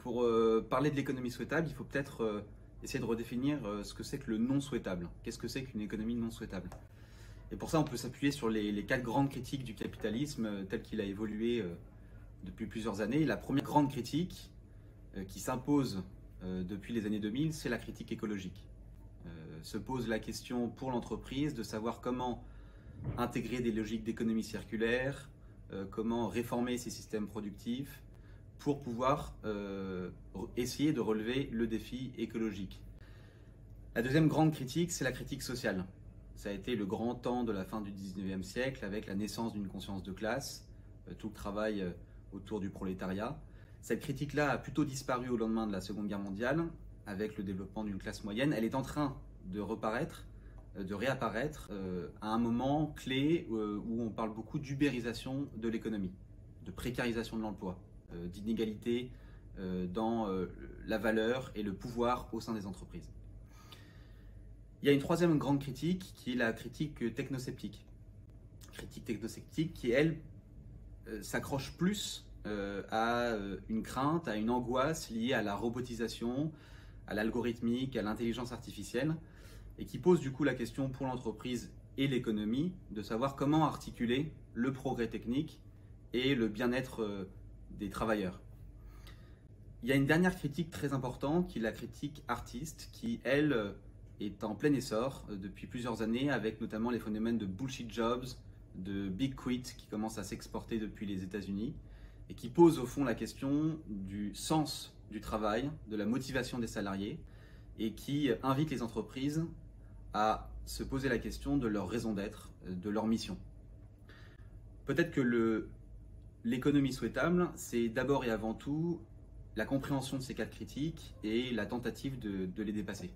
Pour parler de l'économie souhaitable, il faut peut-être essayer de redéfinir ce que c'est que le non souhaitable. Qu'est-ce que c'est qu'une économie non souhaitable? Et pour ça, on peut s'appuyer sur les quatre grandes critiques du capitalisme tel qu'il a évolué depuis plusieurs années. La première grande critique qui s'impose depuis les années 2000, c'est la critique écologique. Se pose la question pour l'entreprise de savoir comment intégrer des logiques d'économie circulaire, comment réformer ses systèmes productifs pour pouvoir essayer de relever le défi écologique. La deuxième grande critique, c'est la critique sociale. Ça a été le grand temps de la fin du 19e siècle avec la naissance d'une conscience de classe, tout le travail autour du prolétariat. Cette critique-là a plutôt disparu au lendemain de la Seconde Guerre mondiale avec le développement d'une classe moyenne. Elle est en train de reparaître, de réapparaître à un moment clé où on parle beaucoup d'ubérisation de l'économie, de précarisation de l'emploi, d'inégalité dans la valeur et le pouvoir au sein des entreprises. Il y a une troisième grande critique qui est la critique technosceptique. Critique technosceptique qui, elle, s'accroche plus à une crainte, à une angoisse liée à la robotisation, à l'algorithmique, à l'intelligence artificielle, et qui pose du coup la question pour l'entreprise et l'économie de savoir comment articuler le progrès technique et le bien-être des travailleurs. Il y a une dernière critique très importante qui est la critique artiste qui, elle, est en plein essor depuis plusieurs années avec notamment les phénomènes de bullshit jobs, de big quit qui commencent à s'exporter depuis les États-Unis et qui pose au fond la question du sens du travail, de la motivation des salariés et qui invite les entreprises à se poser la question de leur raison d'être, de leur mission. Peut-être que l'économie souhaitable, c'est d'abord et avant tout la compréhension de ces quatre critiques et la tentative de les dépasser.